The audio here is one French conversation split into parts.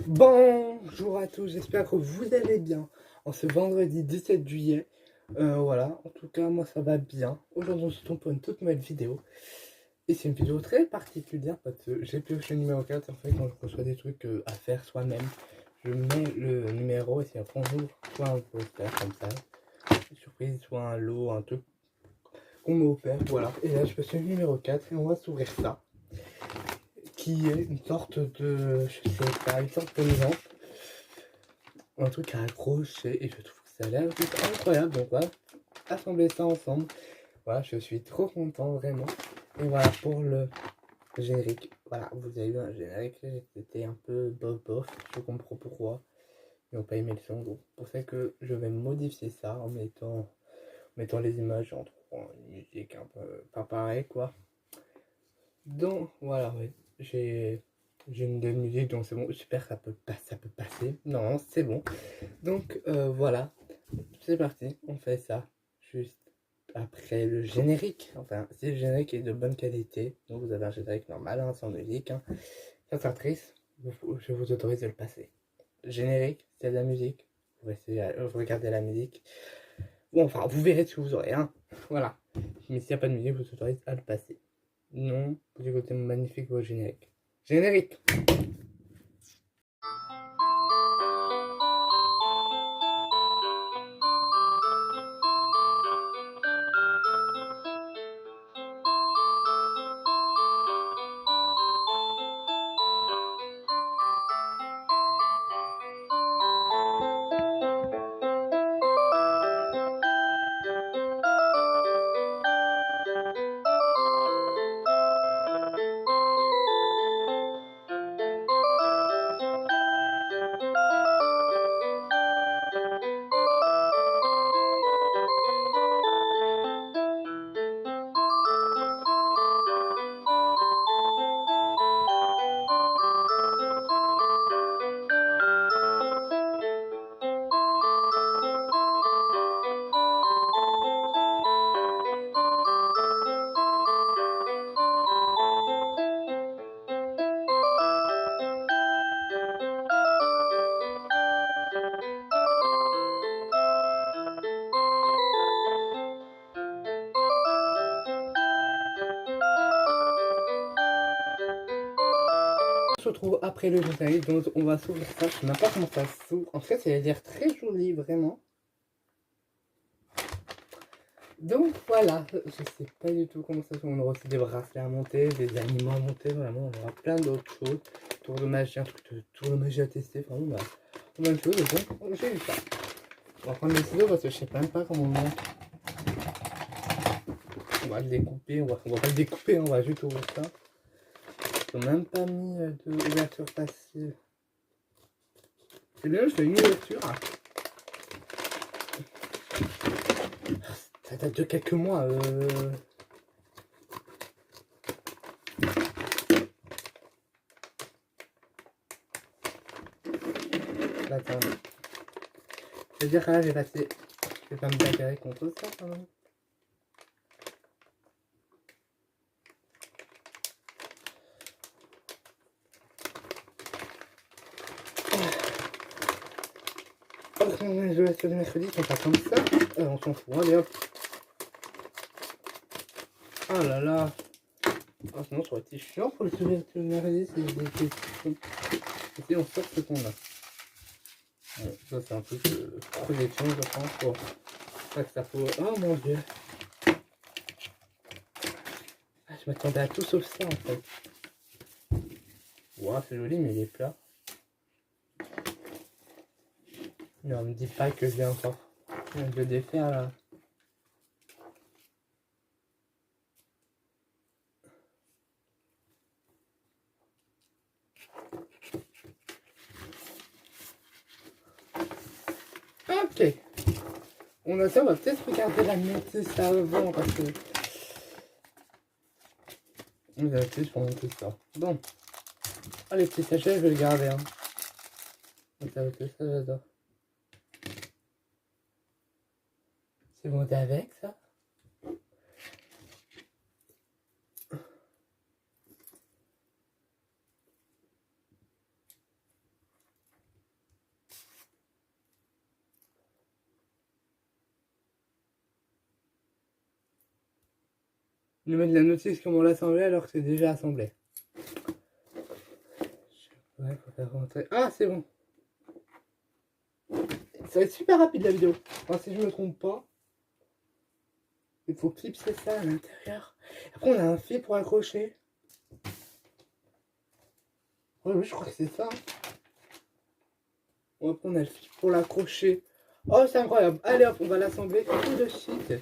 Bonjour à tous, j'espère que vous allez bien en ce vendredi 17 juillet. Voilà, en tout cas moi ça va bien. Aujourd'hui on se retrouve pour une toute nouvelle vidéo. Et c'est une vidéo très particulière parce que j'ai pioché le numéro 4. En fait quand je reçois des trucs à faire soi-même, je mets le numéro et c'est après on ouvre soit un poster comme ça, une surprise, soit un lot, un truc qu'on m'a offert, voilà. Et là je pioche le numéro 4 et on va s'ouvrir ça. Qui est une sorte de, je sais pas, une sorte de lampe, un truc à accrocher, et je trouve que ça a l'air juste incroyable. Donc voilà, assembler ça ensemble, voilà, je suis trop content vraiment. Et voilà pour le générique, voilà, vous avez eu un générique, c'était un peu bof, je comprends pourquoi ils n'ont pas aimé le son. Donc pour ça que je vais modifier ça en mettant les images, en trouvant une musique un peu pas pareil quoi. Donc voilà, oui, j'ai une de musique, donc c'est bon, j'espère que ça peut passer. Non, c'est bon. Donc voilà, c'est parti, on fait ça juste après le générique. Enfin, si le générique est de bonne qualité, donc vous avez un générique normal, hein, sans musique, hein. Cantatrice, je vous autorise de le passer. Générique, c'est de la musique, vous regardez la musique. Bon, enfin, vous verrez ce que vous aurez, hein. Voilà. Mais s'il n'y a pas de musique, je vous autorise à le passer. Non, vous écoutez mon magnifique voix générique. Générique! On se retrouve après le générique, donc on va s'ouvrir ça. Je sais même pas comment ça s'ouvre. En fait, ça a l'air très joli, vraiment. Donc voilà, je sais pas du tout comment ça s'ouvre. On aura aussi des bracelets à monter, des animaux à monter, vraiment. On aura plein d'autres choses. Tour de magie, un truc de tour de magie à tester. Enfin, on a plein de choses. Donc, j'ai eu ça. On va prendre les ciseaux parce que je sais même pas comment on monte. On va le découper, on va pas le découper, on va juste ouvrir ça. Ils n'ont même pas mis de ouverture passive. C'est bien, je fais une ouverture. Ça date de quelques mois. Attends. C'est-à-dire que là, j'ai passé. Je vais pas me bagarrer contre ça quand même. Je laisse le mercredi, on pas comme ça. On s'en fout, allez hop. Oh là là. Oh, sinon, ça aurait été chiant pour le mercredi si j'ai des questions. Et si on sort ce qu'on a. Bon, ça, c'est un truc de projection, je pense. Pour ça que ça faut. Oh mon dieu. Ah, je m'attendais à tout sauf ça en fait. Wow, c'est joli, mais il est plat. Non, me dis pas que je vais encore le défaire là. Ok. On a ça, on va peut-être regarder la notice avant parce que. On a plus pour monter ça. Bon. Ah, les petits sachets, je vais le garder. Hein. Ça, j'adore. C'est monté avec ça? Ils nous mettent la notice comment l'assembler alors que c'est déjà assemblé. Ouais, faut faire rentrer. Ah, c'est bon. Ça va être super rapide la vidéo. Enfin, si je me trompe pas. Il faut clipser ça à l'intérieur. Après, on a un fil pour accrocher. Ouais, oui, je crois que c'est ça. Bon, après, on a le fil pour l'accrocher. Oh, c'est incroyable. Allez hop, on va l'assembler tout de suite.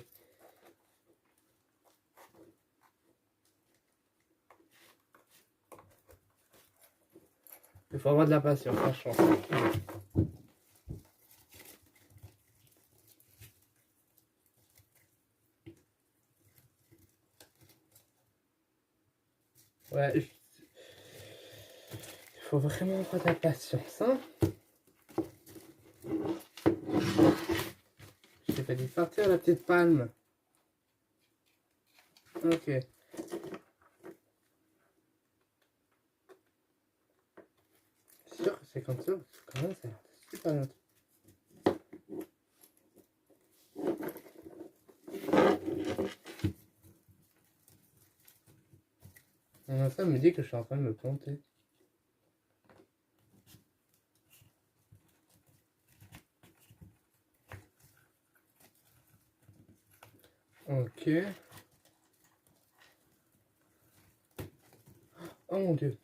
Il faut avoir de la patience, franchement. Ouais, il faut vraiment avoir de la patience, hein. J'ai pas dit partir la petite palme. Ok. C'est sûr que c'est comme ça, quand même, c'est super bien. Ça me dit que je suis en train de me planter. Ok. Oh mon dieu.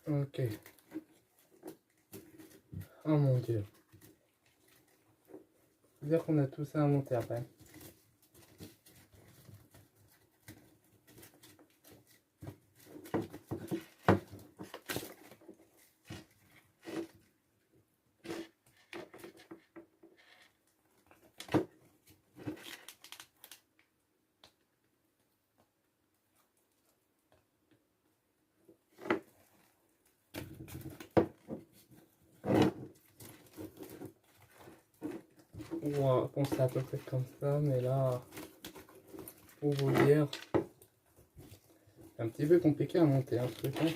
Ok. Oh mon dieu. Faut dire qu'on a tout ça à monter après. On pense à peu près comme ça, mais là, pour vous dire, c'est un petit peu compliqué à monter un truc. Hein.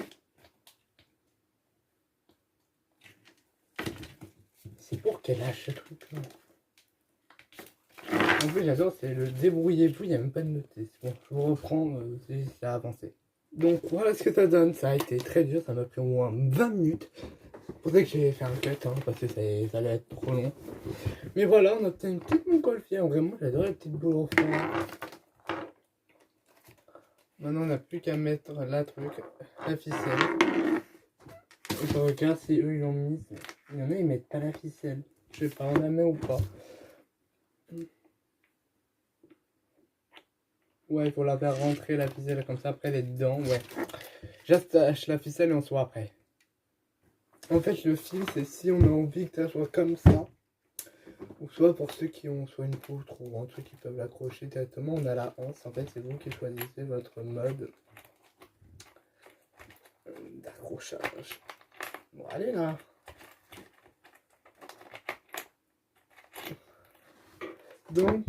C'est pour quel âge ce truc là? En plus, j'adore, c'est le débrouillez-vous, il n'y a même pas de notice. Bon, je vous reprends, ça a avancé. Donc voilà ce que ça donne. Ça a été très dur, ça m'a pris au moins 20 minutes. C'est pour ça que j'ai fait un cut, hein, parce que ça allait être trop long. Mais voilà, on a obtenu une petite montgolfière. Vraiment, j'adore les petites boules au fond. Maintenant, on n'a plus qu'à mettre la ficelle. Et je regarde si eux ils l'ont mis. Il y en a, ils mettent pas la ficelle. Je sais pas, on la met ou pas. Ouais, il faut la faire rentrer la ficelle comme ça. Après, elle est dedans. Ouais. J'attache la ficelle et on se voit après. En fait, le fil, c'est si on a envie que ça soit comme ça. Ou soit pour ceux qui ont soit une poutre ou un truc qui peuvent l'accrocher directement, on a la anse. En fait, c'est vous qui choisissez votre mode d'accrochage. Bon, allez là. Donc,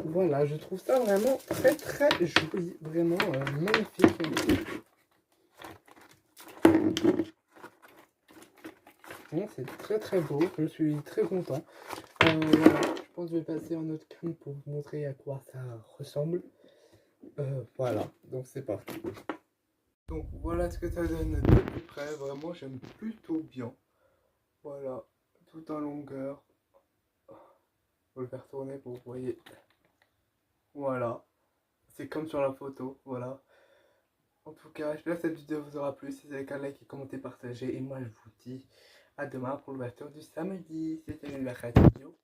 voilà, je trouve ça vraiment très très joli. Vraiment magnifique. Bon, c'est très très beau. Je suis très content. Voilà, je pense que je vais passer en autre cam pour vous montrer à quoi ça ressemble. Voilà, donc c'est parti. Donc voilà ce que ça donne de plus près. Vraiment, j'aime plutôt bien. Voilà, tout en longueur. Je vais le faire tourner pour que vous voyez. Voilà, c'est comme sur la photo. Voilà. En tout cas, j'espère que cette vidéo vous aura plu. Si c'est le cas, likez, commentez, partagez. Et moi, je vous dis à demain pour l'ouverture du samedi. C'était une vidéo.